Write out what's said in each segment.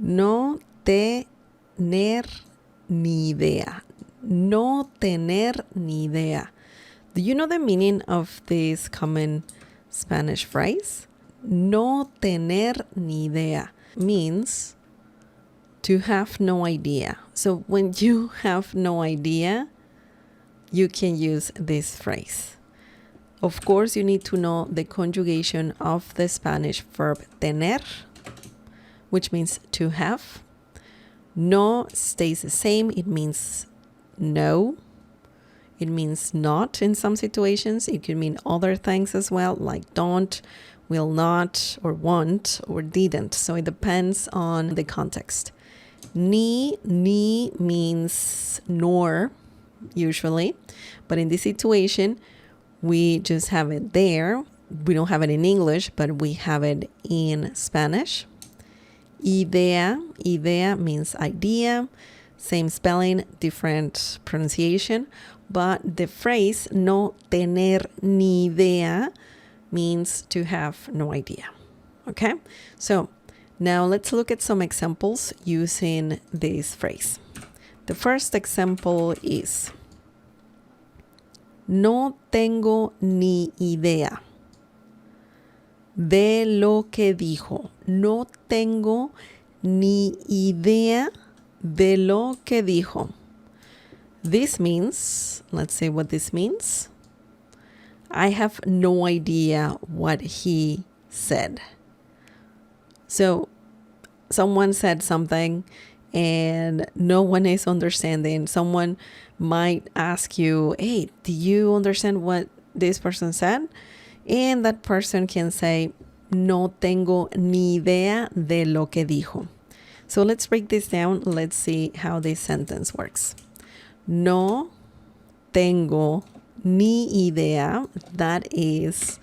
No tener ni idea. No tener ni idea. Do you know the meaning of this common Spanish phrase? No tener ni idea means to have no idea. So when you have no idea, you can use this phrase. Of course, you need to know the conjugation of the Spanish verb tener, which means to have. No stays the same. It means no. It means not in some situations. It could mean other things as well, like don't, will not, or won't, or didn't. So it depends on the context. Ni means nor, usually. But in this situation, we just have it there. We don't have it in English, but we have it in Spanish. Idea means idea. Same spelling, different pronunciation. But the phrase no tener ni idea means to have no idea. Okay? So now let's look at some examples using this phrase. The first example is no tengo ni idea de lo que dijo. No tengo ni idea de lo que dijo. This means, let's say what this means. I have no idea what he said. So someone said something and no one is understanding. Someone might ask you, hey, do you understand what this person said? And that person can say, no tengo ni idea de lo que dijo. So let's break this down. Let's see how this sentence works. No tengo ni idea. That is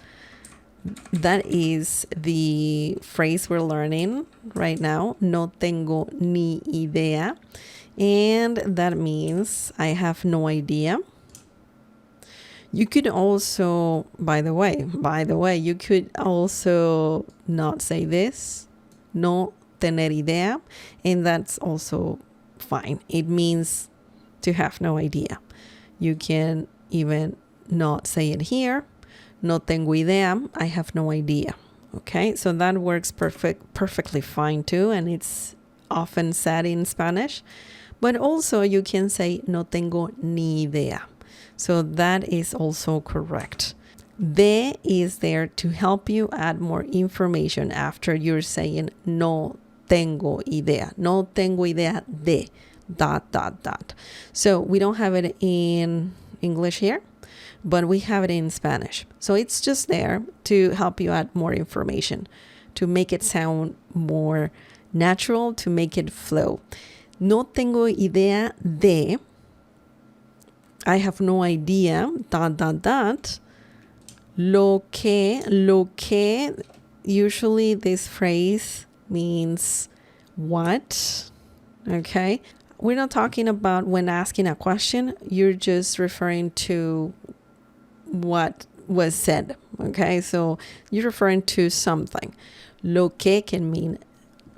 the phrase we're learning right now. No tengo ni idea. And that means I have no idea. You could also, by the way, you could also not say this. No tener idea. And that's also fine. It means to have no idea. You can even not say it here. No tengo idea. I have no idea. Okay, so that works perfectly fine too, and it's often said in Spanish. But also you can say no tengo ni idea. So that is also correct. De is there to help you add more information after you're saying no tengo idea. No tengo idea de ... So we don't have it in English here, but we have it in Spanish. So it's just there to help you add more information, to make it sound more natural, to make it flow. No tengo idea de, I have no idea, lo que, usually this phrase means what, okay? We're not talking about when asking a question, you're just referring to what was said, okay? So you're referring to something. Lo que can mean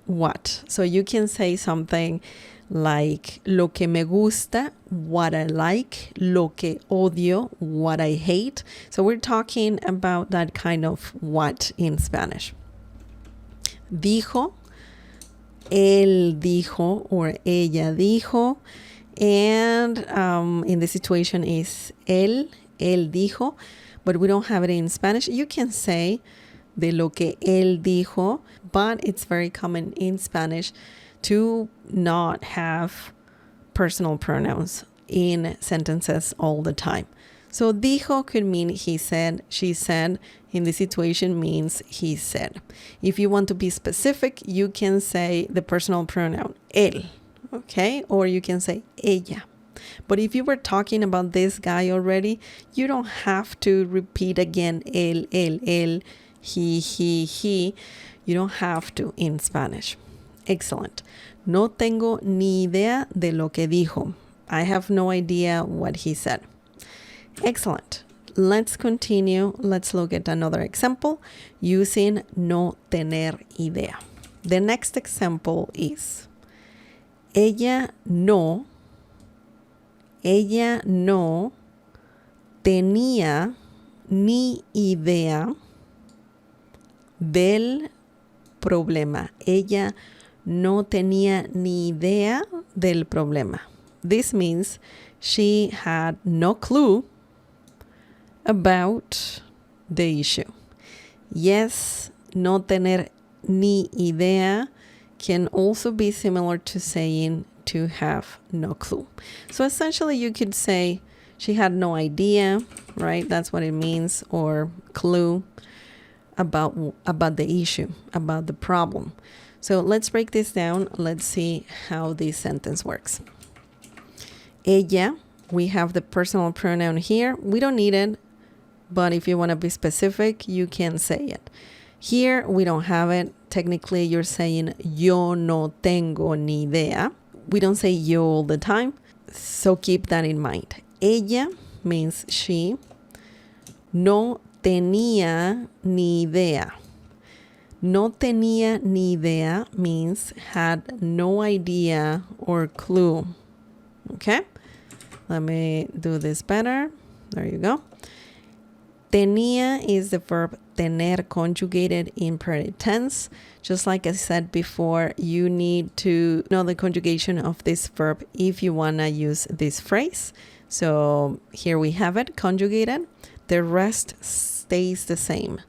what. So you can say something like lo que me gusta, what I like, lo que odio, what I hate. So we're talking about that kind of what in Spanish. Dijo, él dijo, or ella dijo, and in the situation is él dijo, but we don't have it in Spanish. You can say de lo que él dijo, but it's very common in Spanish to not have personal pronouns in sentences all the time. So dijo could mean he said, she said. In this situation means he said. If you want to be specific, you can say the personal pronoun él, okay? Or you can say ella. But if you were talking about this guy already, you don't have to repeat again él, he. You don't have to in Spanish. Excellent. No tengo ni idea de lo que dijo. I have no idea what he said. Excellent. Let's continue. Let's look at another example using no tener idea. The next example is ella no tenía ni idea del problema. Ella no tenía ni idea del problema. This means she had no clue about the issue. Yes, no tener ni idea can also be similar to saying to have no clue. So essentially you could say she had no idea, right? That's what it means, or clue about the issue, about the problem. So let's break this down. Let's see how this sentence works. Ella, we have the personal pronoun here. We don't need it, but if you want to be specific, you can say it. Here, we don't have it. Technically, you're saying yo no tengo ni idea. We don't say yo all the time, so keep that in mind. Ella means she. No tenía ni idea. No tenía ni idea means had no idea or clue. Okay? Let me do this better. There you go. Tenía is the verb tener conjugated in imperative tense. Just like I said before, you need to know the conjugation of this verb if you want to use this phrase. So here we have it conjugated. The rest stays the same.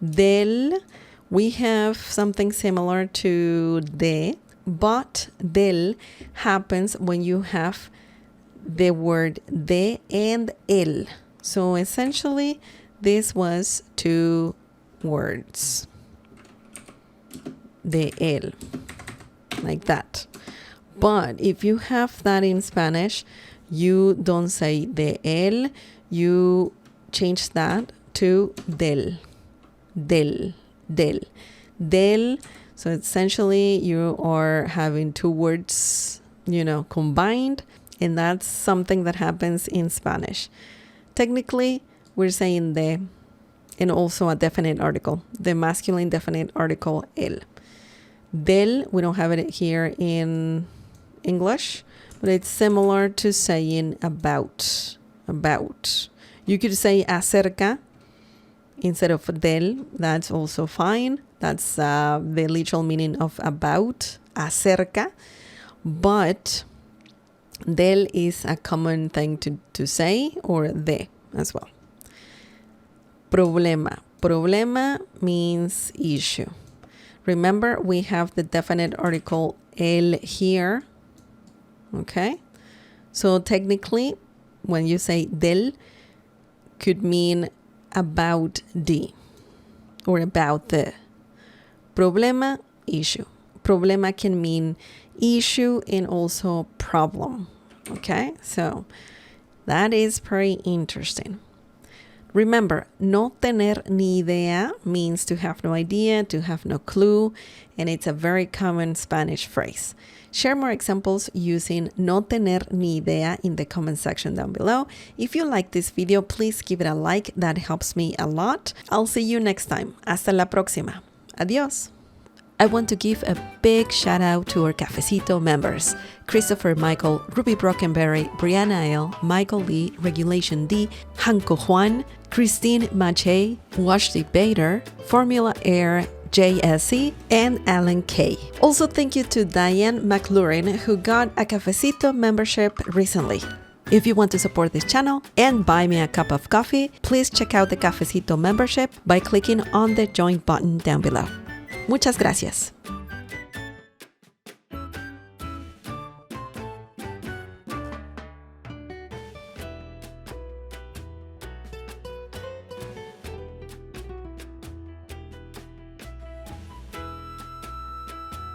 Del, we have something similar to de, but del happens when you have the word de and el. So essentially, this was two words. De él, like that. But if you have that in Spanish, you don't say de él, you change that to del. Del. So essentially, you are having two words, combined, and that's something that happens in Spanish. Technically, we're saying de, and also a definite article, the masculine definite article el. Del, we don't have it here in English, but it's similar to saying about. You could say acerca instead of del. That's also fine. That's the literal meaning of about, acerca. But del is a common thing to say, or de as well. Problema. Problema means issue. Remember, we have the definite article el here. Okay? So technically, when you say del, could mean about the or about the. Problema, issue. Problema can mean issue and also problem. Okay? So that is pretty interesting. Remember, no tener ni idea means to have no idea, to have no clue, and it's a very common Spanish phrase. Share more examples using no tener ni idea in the comment section down below. If you like this video, please give it a like. That helps me a lot. I'll see you next time. Hasta la próxima. Adiós. I want to give a big shout out to our Cafecito members: Christopher Michael, Ruby Brockenberry, Brianna L, Michael Lee, Regulation D, Hanko Juan, Christine Mache, Washti Bader, Formula Air, JSE, and Alan K. Also, thank you to Diane McLaurin, who got a Cafecito membership recently. If you want to support this channel and buy me a cup of coffee, please check out the Cafecito membership by clicking on the join button down below. Muchas gracias.